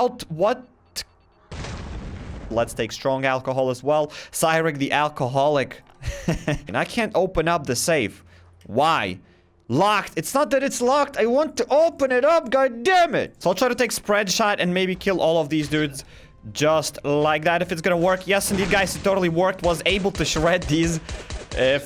out. What? Let's take strong alcohol as well. Cyrek the alcoholic. And I can't open up the safe. Why? Locked. It's not that it's locked. I want to open it up. God damn it. So I'll try to take spread shot and maybe kill all of these dudes. Just like that. If it's gonna work. Yes, indeed, guys. It totally worked. Was able to shred these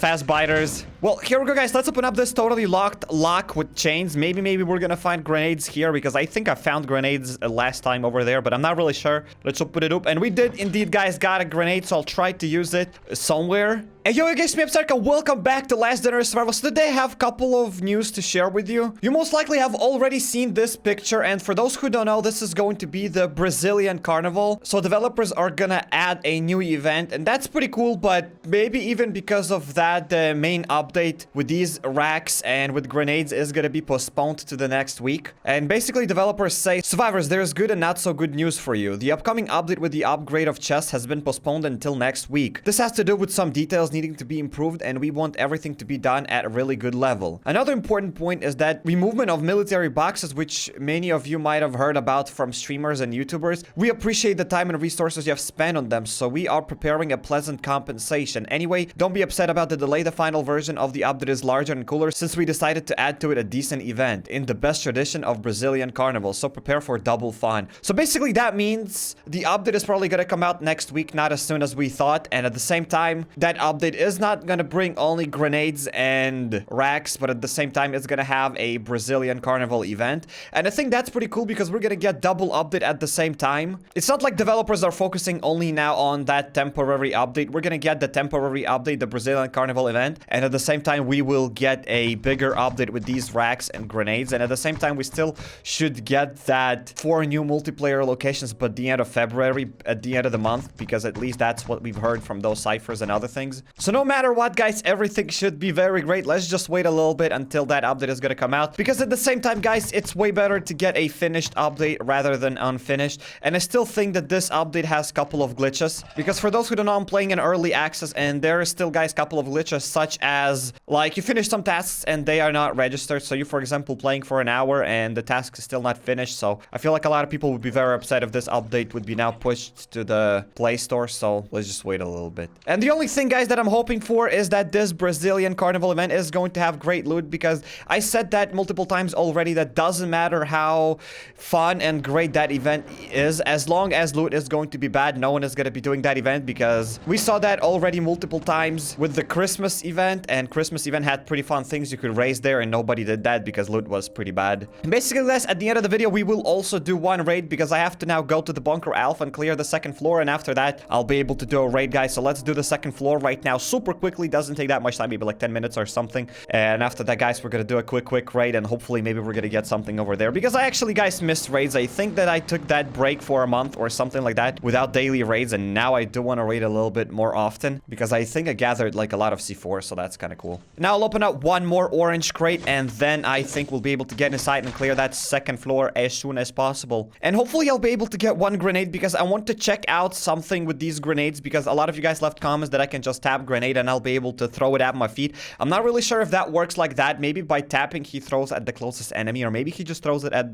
fast biters. Well, here we go, guys. Let's open up this totally locked lock with chains. Maybe we're gonna find grenades here, because I think I found grenades last time over there, but I'm not really sure. Let's open it up. And we did indeed, guys, got a grenade, so I'll try to use it somewhere. And yo, guys, me HappyCairek, welcome back to Last Dinner Survival. So today I have a couple of news to share with you. You most likely have already seen this picture, and for those who don't know, this is going to be the Brazilian Carnival. So developers are gonna add a new event, and that's pretty cool, but maybe even because of that, the main update with these racks and with grenades is gonna be postponed to the next week. And basically, developers say, survivors, there's good and not so good news for you. The upcoming update with the upgrade of chests has been postponed until next week. This has to do with some details needing to be improved, and we want everything to be done at a really good level. Another important point is that removement of military boxes, which many of you might have heard about from streamers and YouTubers. We appreciate the time and resources you have spent on them, so we are preparing a pleasant compensation. Anyway, don't be upset about the delay. The final version of the update is larger and cooler since we decided to add to it a decent event in the best tradition of Brazilian Carnival, so prepare for double fun. So basically that means the update is probably gonna come out next week, not as soon as we thought, and at the same time, that update is not gonna bring only grenades and racks, but at the same time, it's gonna have a Brazilian Carnival event. And I think that's pretty cool because we're gonna get double update at the same time. It's not like developers are focusing only now on that temporary update. We're gonna get the temporary update, the Brazilian Carnival event, and at the same time, we will get a bigger update with these racks and grenades. And at the same time, we still should get that 4 new multiplayer locations by the end of February, at the end of the month, because at least that's what we've heard from those ciphers and other things. So no matter what, guys, everything should be very great. Let's just wait a little bit until that update is gonna come out, because at the same time, guys, it's way better to get a finished update rather than unfinished. And I still think that this update has a couple of glitches, because for those who don't know, I'm playing in early access, and there is still, guys, a couple of glitches, such as, like, you finish some tasks and they are not registered. So you, for example, playing for an hour and the task is still not finished. So I feel like a lot of people would be very upset if this update would be now pushed to the Play Store. So let's just wait a little bit. And the only thing, guys, that I'm hoping for is that this Brazilian Carnival event is going to have great loot, because I said that multiple times already, that doesn't matter how fun and great that event is, as long as loot is going to be bad, no one is going to be doing that event, because we saw that already multiple times with the Christmas event, and Christmas event had pretty fun things you could raise there, and nobody did that because loot was pretty bad. And basically, guys, at the end of the video, we will also do one raid, because I have to now go to the bunker Alpha and clear the second floor, and after that, I'll be able to do a raid, guys. So let's do the second floor right now super quickly. Doesn't take that much time, maybe like 10 minutes or something. And after that, guys, we're gonna do a quick raid, and hopefully maybe we're gonna get something over there, because I actually, guys, missed raids. I think that I took that break for a month or something like that without daily raids, and now I do want to raid a little bit more often, because I think I gathered like a lot of C4, so that's kind of cool. Now I'll open up one more orange crate, and then I think we'll be able to get inside and clear that second floor as soon as possible. And hopefully I'll be able to get one grenade, because I want to check out something with these grenades, because a lot of you guys left comments that I can just tap grenade and I'll be able to throw it at my feet. I'm not really sure if that works like that. Maybe by tapping he throws at the closest enemy, or maybe he just throws it at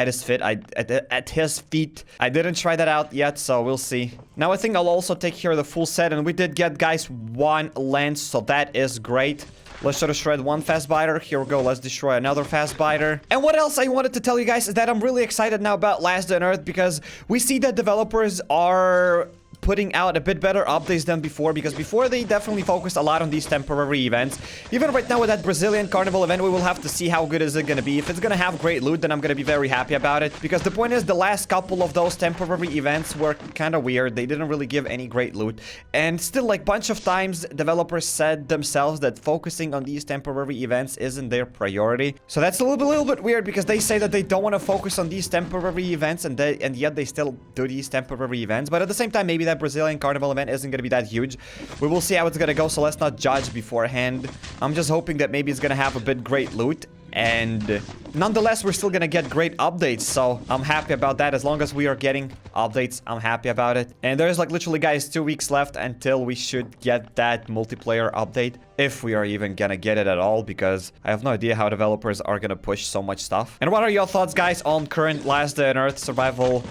his feet. At his feet. I didn't try that out yet, so we'll see. Now I think I'll also take here the full set, and we did get, guys, one lens, so that is great. Let's try to shred one fast biter. Here we go. Let's destroy another fast biter. And what else I wanted to tell you guys is that I'm really excited now about Last on Earth, because we see that developers are putting out a bit better updates than before, because before they definitely focused a lot on these temporary events. Even right now with that Brazilian Carnival event, we will have to see how good is it gonna be. If it's gonna have great loot, then I'm gonna be very happy about it, because the point is, the last couple of those temporary events were kind of weird. They didn't really give any great loot, and still, like, bunch of times developers said themselves that focusing on these temporary events isn't their priority. So that's a little bit weird, because they say that they don't want to focus on these temporary events, and yet they still do these temporary events. But at the same time, maybe that Brazilian Carnival event isn't going to be that huge. We will see how it's going to go, so let's not judge beforehand. I'm just hoping that maybe it's going to have a bit great loot. And nonetheless, we're still gonna get great updates, so I'm happy about that. As long as we are getting updates, I'm happy about it. And there's like literally, guys, 2 weeks left until we should get that multiplayer update, if we are even gonna get it at all, because I have no idea how developers are gonna push so much stuff. And what are your thoughts, guys, on current Last Day on Earth survival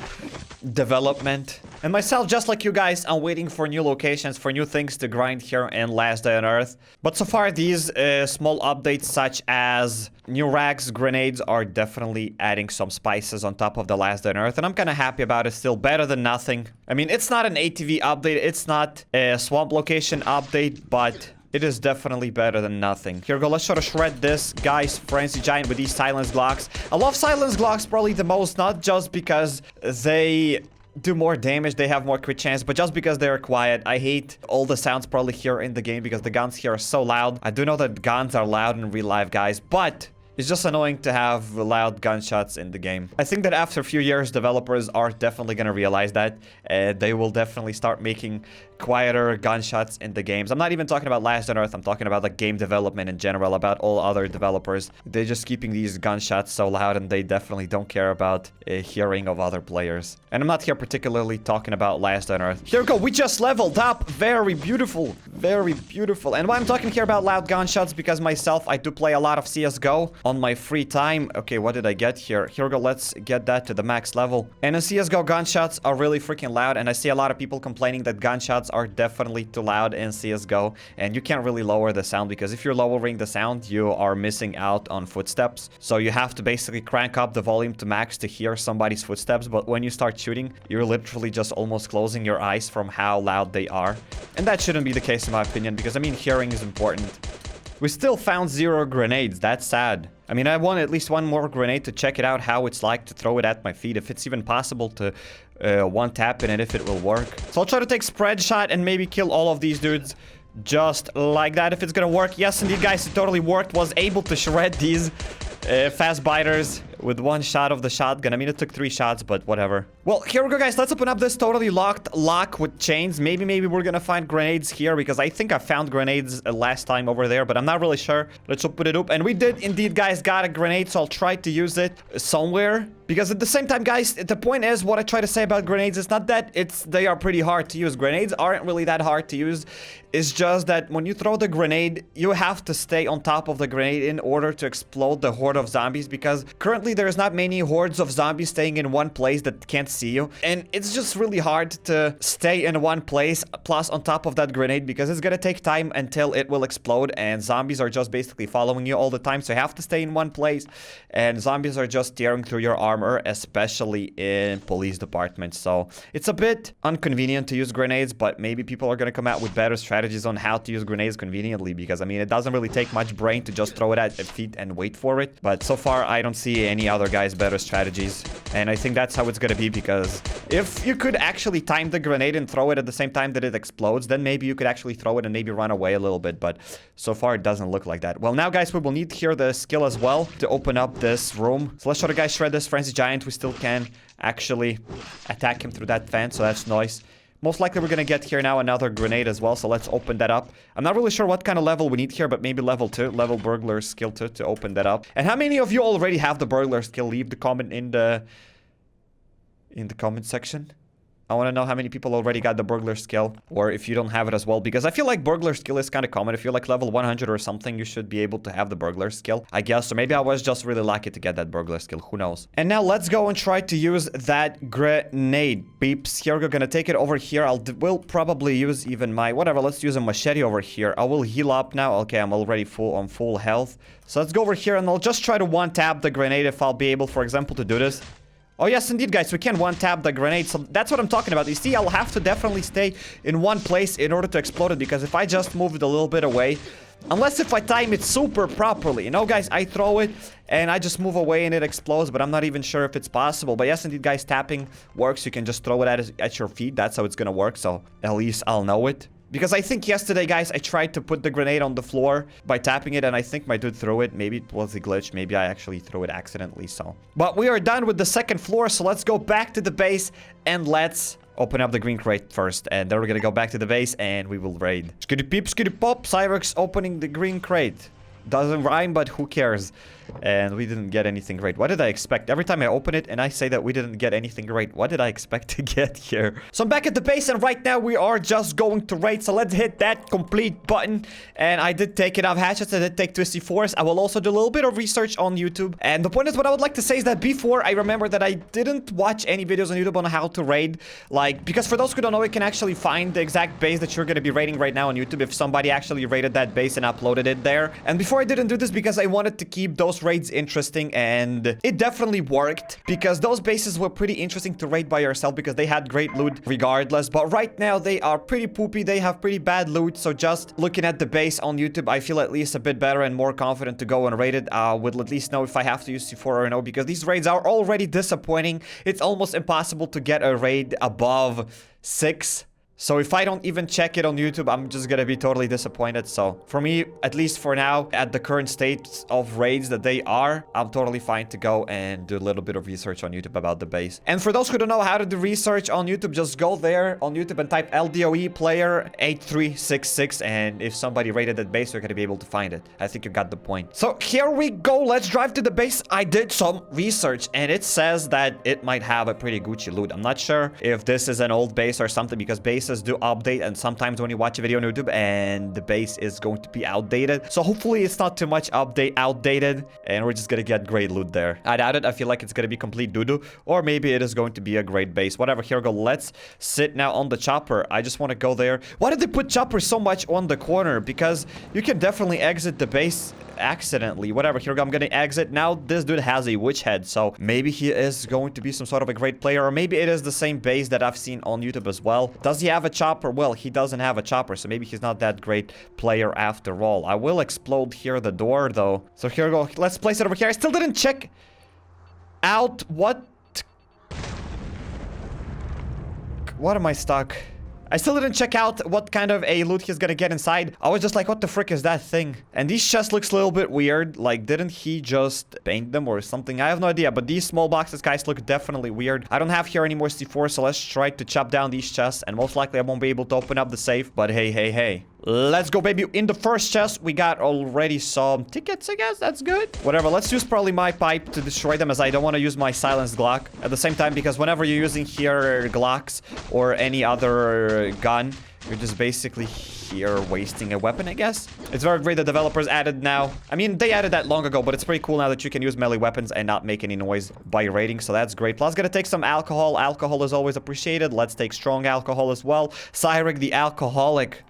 development? And myself, just like you guys, I'm waiting for new locations, for new things to grind here in Last Day on Earth. But so far, these small updates such as new racks, grenades are definitely adding some spices on top of the Last Day on Earth. And I'm kind of happy about it. Still better than nothing. I mean, it's not an ATV update. It's not a swamp location update, but it is definitely better than nothing. Here we go. Let's try to shred this guy's Frenzy Giant with these Silence Glocks. I love Silence Glocks probably the most, not just because they do more damage, they have more crit chance, but just because they're quiet. I hate all the sounds probably here in the game because the guns here are so loud. I do know that guns are loud in real life, guys, but it's just annoying to have loud gunshots in the game. I think that after a few years, developers are definitely going to realize that. They will definitely start making quieter gunshots in the games. I'm not even talking about Last on Earth. I'm talking about like game development in general, about all other developers. They're just keeping these gunshots so loud, and they definitely don't care about hearing of other players. And I'm not here particularly talking about Last on Earth. Here we go. We just leveled up. Very beautiful. Very beautiful. And why I'm talking here about loud gunshots, because myself, I do play a lot of CSGO on my free time. Okay, what did I get here? Here we go. Let's get that to the max level. And in CSGO, gunshots are really freaking loud, and I see a lot of people complaining that gunshots are definitely too loud in CSGO, and you can't really lower the sound, because if you're lowering the sound, you are missing out on footsteps. So you have to basically crank up the volume to max to hear somebody's footsteps, but when you start shooting, you're literally just almost closing your eyes from how loud they are. And that shouldn't be the case in my opinion, because I mean, hearing is important. We still found 0 grenades. That's sad. I mean, I want at least one more grenade to check it out, how it's like to throw it at my feet, if it's even possible to one tap in it, if it will work. So I'll try to take spread shot and maybe kill all of these dudes just like that, if it's gonna work. Yes, indeed, guys, it totally worked. Was able to shred these fast biters with one shot of the shotgun. I mean, it took 3 shots, but whatever. Well, here we go, guys. Let's open up this totally locked lock with chains. Maybe we're gonna find grenades here, because I think I found grenades last time over there, but I'm not really sure. Let's open it up. And we did indeed, guys, got a grenade, so I'll try to use it somewhere. Because at the same time, guys, the point is, what I try to say about grenades is not that they are pretty hard to use. Grenades aren't really that hard to use. It's just that when you throw the grenade, you have to stay on top of the grenade in order to explode the horde of zombies, because currently there's not many hordes of zombies staying in one place that can't see you. And it's just really hard to stay in one place, plus on top of that grenade, because it's gonna take time until it will explode, and zombies are just basically following you all the time, so you have to stay in one place, and zombies are just tearing through your armor, especially in police departments. So it's a bit inconvenient to use grenades, but maybe people are gonna come out with better strategies on how to use grenades conveniently, because I mean, it doesn't really take much brain to just throw it at your feet and wait for it. But so far, I don't see any other guys better strategies, and I think that's how it's gonna be, because if you could actually time the grenade and throw it at the same time that it explodes, then maybe you could actually throw it and maybe run away a little bit, but so far it doesn't look like that. Well, now, guys, we will need here the skill as well to open up this room. So let's try to, guys, shred this Frenzy Giant. We still can actually attack him through that fence, so that's nice. Most likely we're gonna get here now another grenade as well, so let's open that up. I'm not really sure what kind of level we need here, but maybe level 2, level burglar skill 2 to open that up. And how many of you already have the burglar skill? Leave the comment in the comment section. I want to know how many people already got the burglar skill, or if you don't have it as well, because I feel like burglar skill is kind of common. If you're like level 100 or something, you should be able to have the burglar skill, I guess. So maybe I was just really lucky to get that burglar skill, who knows. And now let's go and try to use that grenade, peeps. Here we're gonna take it over here. We'll probably use even my, whatever, let's use a machete over here. I will heal up now. Okay, I'm already on full health. So let's go over here, and I'll just try to one-tap the grenade if I'll be able, for example, to do this. Oh, yes, indeed, guys, we can one-tap the grenade, so that's what I'm talking about. You see, I'll have to definitely stay in one place in order to explode it, because if I just move it a little bit away, unless if I time it super properly, you know, guys, I throw it, and I just move away and it explodes, but I'm not even sure if it's possible. But yes, indeed, guys, tapping works. You can just throw it at your feet. That's how it's gonna work, so at least I'll know it. Because I think yesterday, guys, I tried to put the grenade on the floor by tapping it, and I think my dude threw it. Maybe it was a glitch. Maybe I actually threw it accidentally, so. But we are done with the second floor, so let's go back to the base, and let's open up the green crate first. And then we're gonna go back to the base, and we will raid. Skitty peep, skitty pop. Cyrex opening the green crate. Doesn't rhyme, but who cares? And we didn't get anything great. What did I expect? Every time I open it and I say that we didn't get anything great, what did I expect to get here? So I'm back at the base, and right now we are just going to raid. So let's hit that complete button. And I did take enough hatchets. I did take twisty force. I will also do a little bit of research on YouTube. And the point is, what I would like to say is that before, I remember that I didn't watch any videos on YouTube on how to raid. Like, because for those who don't know, you can actually find the exact base that you're going to be raiding right now on YouTube if somebody actually raided that base and uploaded it there. And before, I didn't do this because I wanted to keep those raids interesting, and it definitely worked because those bases were pretty interesting to raid by yourself because they had great loot regardless. But right now they are pretty poopy. They have pretty bad loot. So just looking at the base on YouTube, I feel at least a bit better and more confident to go and raid it. Would at least know if I have to use C4 or no, because these raids are already disappointing. It's almost impossible to get a raid above 6. So if I don't even check it on YouTube, I'm just gonna be totally disappointed. So for me, at least for now, at the current state of raids that they are, I'm totally fine to go and do a little bit of research on YouTube about the base. And for those who don't know how to do research on YouTube, just go there on YouTube and type LDoE player 8366. And if somebody raided that base, you're gonna be able to find it. I think you got the point. So here we go. Let's drive to the base. I did some research and it says that it might have a pretty Gucci loot. I'm not sure if this is an old base or something, because bases do update, and sometimes when you watch a video on YouTube and the base is going to be outdated. So hopefully it's not too much outdated and we're just gonna get great loot there. I doubt it. I feel like it's gonna be complete doo-doo, or maybe it is going to be a great base. Whatever, here we go. Let's sit now on the chopper. I just want to go there. Why did they put chopper so much on the corner? Because you can definitely exit the base accidentally. Whatever, here we go. I'm gonna exit. Now this dude has a witch head, so maybe he is going to be some sort of a great player, or maybe it is the same base that I've seen on YouTube as well. Does he have a chopper? Well, he doesn't have a chopper, so maybe he's not that great player after all. I will explode here the door though. So here we go. Let's place it over here. I still didn't check out what am I stuck? I still didn't check out what kind of a loot he's gonna get inside. I was just like, what the frick is that thing? And these chests looks a little bit weird. Like, didn't he just paint them or something? I have no idea, but these small boxes, guys, look definitely weird. I don't have here any more C4, so let's try to chop down these chests. And most likely I won't be able to open up the safe. But hey, hey, hey. Let's go, baby. In the first chest, we got already some tickets, I guess. That's good. Whatever. Let's use probably my pipe to destroy them, as I don't want to use my silenced Glock at the same time, because whenever you're using here Glocks or any other gun, you're just basically here wasting a weapon, I guess. It's very great that developers added now. I mean, they added that long ago, but it's pretty cool now that you can use melee weapons and not make any noise by raiding, so that's great. Plus, gonna take some alcohol. Alcohol is always appreciated. Let's take strong alcohol as well. HappyCairek the alcoholic.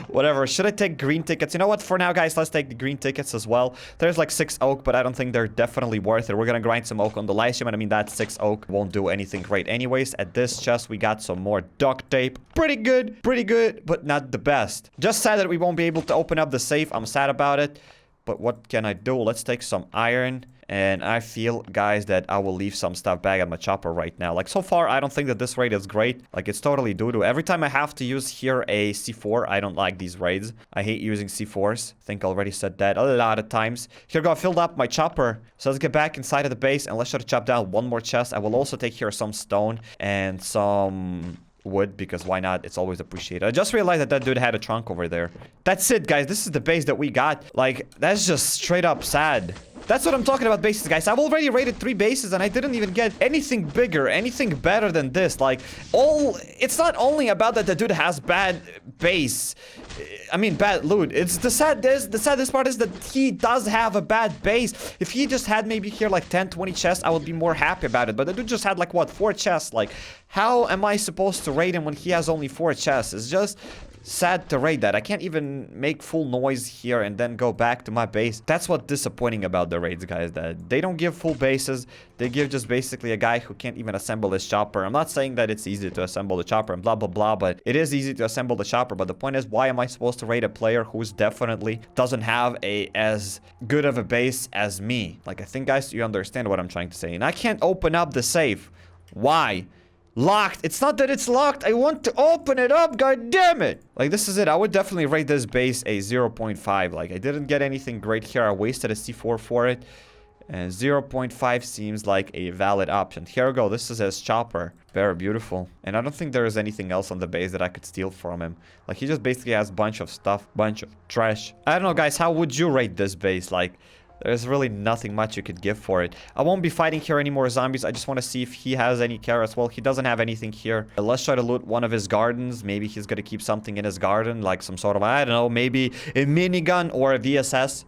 Whatever. Should I take green tickets? You know what? For now, guys, let's take the green tickets as well. There's like 6 oak, but I don't think they're definitely worth it. We're gonna grind some oak on the live stream, and I mean, that 6 oak won't do anything great anyways. At this chest, we got some more duct tape. Pretty good, but not the best. Just sad that we won't be able to open up the safe. I'm sad about it, but what can I do? Let's take some iron. And I feel, guys, that I will leave some stuff back at my chopper right now. Like, so far, I don't think that this raid is great. Like, it's totally doo-doo. Every time I have to use here a C4, I don't like these raids. I hate using C4s. I think I already said that a lot of times. Here we go. I filled up my chopper. So let's get back inside of the base, and let's try to chop down one more chest. I will also take here some stone and some wood, because why not? It's always appreciated. I just realized that that dude had a trunk over there. That's it, guys. This is the base that we got. Like, that's just straight up sad. That's what I'm talking about, bases, guys. I've already raided 3 bases and I didn't even get anything bigger, anything better than this. Like, it's not only about that the dude has bad base. I mean, bad loot. It's the saddest part is that he does have a bad base. If he just had maybe here like 10, 20 chests, I would be more happy about it. But the dude just had like, what, 4 chests? Like, how am I supposed to raid him when he has only 4 chests? It's just sad to raid that. I can't even make full noise here and then go back to my base. That's what's disappointing about the raids, guys, that they don't give full bases. They give just basically a guy who can't even assemble his chopper. I'm not saying that it's easy to assemble the chopper and blah, blah, blah, but it is easy to assemble the chopper. But the point is, why am I supposed to raid a player who's definitely doesn't have as good of a base as me? Like, I think, guys, you understand what I'm trying to say. And I can't open up the safe. Why? Locked. It's not that it's locked. I want to open it up. God damn it. Like, this is it. I would definitely rate this base a 0.5. Like, I didn't get anything great here. I wasted a C4 for it. And 0.5 seems like a valid option. Here we go. This is his chopper. Very beautiful. And I don't think there is anything else on the base that I could steal from him. Like, he just basically has a bunch of stuff, bunch of trash. I don't know, guys. How would you rate this base? Like, there's really nothing much you could give for it. I won't be fighting here any more zombies. I just want to see if he has any carrots. Well, he doesn't have anything here. Let's try to loot one of his gardens. Maybe he's going to keep something in his garden, like some sort of, I don't know, maybe a minigun or a VSS.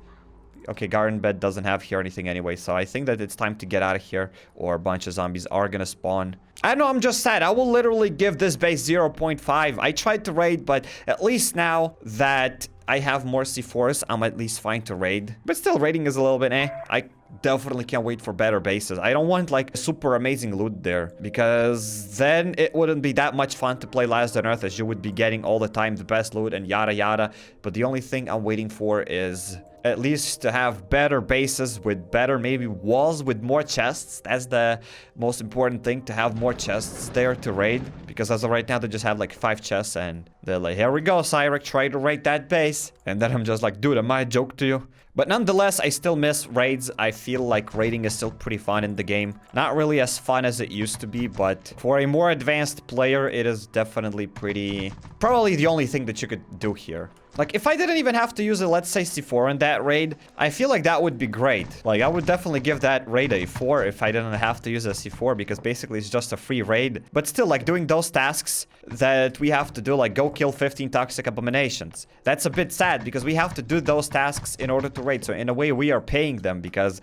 Okay, garden bed doesn't have here anything anyway, so I think that it's time to get out of here, or a bunch of zombies are gonna spawn. I know, I'm just sad. I will literally give this base 0.5. I tried to raid, but at least now that I have more C4s, I'm at least fine to raid. But still, raiding is a little bit eh. I definitely can't wait for better bases. I don't want like super amazing loot there, because then it wouldn't be that much fun to play Last on Earth, as you would be getting all the time the best loot and yada yada. But the only thing I'm waiting for is at least to have better bases with better maybe walls with more chests. That's the most important thing, to have more chests there to raid, because as of right now they just have like 5 chests and they're like, here we go, CairekK, try to raid that base. And then I'm just like, dude, am I a joke to you? But nonetheless, I still miss raids. I feel like raiding is still pretty fun in the game. Not really as fun as it used to be, but for a more advanced player, it is definitely probably the only thing that you could do here. Like, if I didn't even have to use a, let's say, C4 in that raid, I feel like that would be great. Like, I would definitely give that raid a 4 if I didn't have to use a C4, because basically it's just a free raid. But still, like, doing those tasks that we have to do, like, go kill 15 toxic abominations. That's a bit sad, because we have to do those tasks in order to raid. So, in a way, we are paying them, because,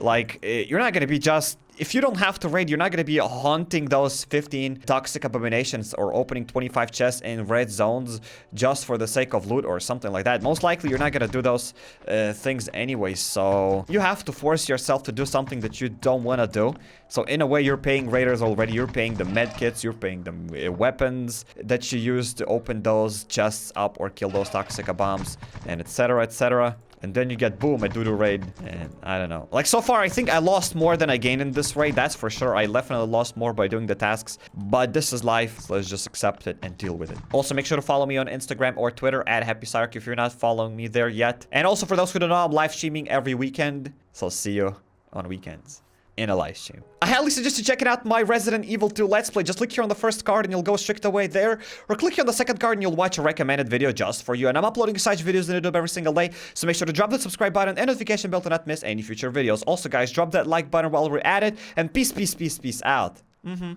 like, you're not gonna be just... If you don't have to raid, you're not going to be haunting those 15 toxic abominations or opening 25 chests in red zones just for the sake of loot or something like that. Most likely, you're not going to do those things anyway. So you have to force yourself to do something that you don't want to do. So in a way, you're paying raiders already. You're paying the medkits. You're paying the weapons that you use to open those chests up or kill those toxic bombs, and etc. etc. And then you get, boom, a doo-doo raid. And I don't know. Like, so far, I think I lost more than I gained in this raid. That's for sure. I definitely lost more by doing the tasks. But this is life. So let's just accept it and deal with it. Also, make sure to follow me on Instagram or Twitter at HappyCairek if you're not following me there yet. And also, for those who don't know, I'm live streaming every weekend. So see you on weekends in a live stream. I highly suggest you checking out my Resident Evil 2 Let's Play. Just click here on the first card and you'll go straight away there. Or click here on the second card and you'll watch a recommended video just for you. And I'm uploading such videos on YouTube every single day. So make sure to drop the subscribe button and notification bell to not miss any future videos. Also, guys, drop that like button while we're at it. And peace, peace, peace, peace out. Yeah.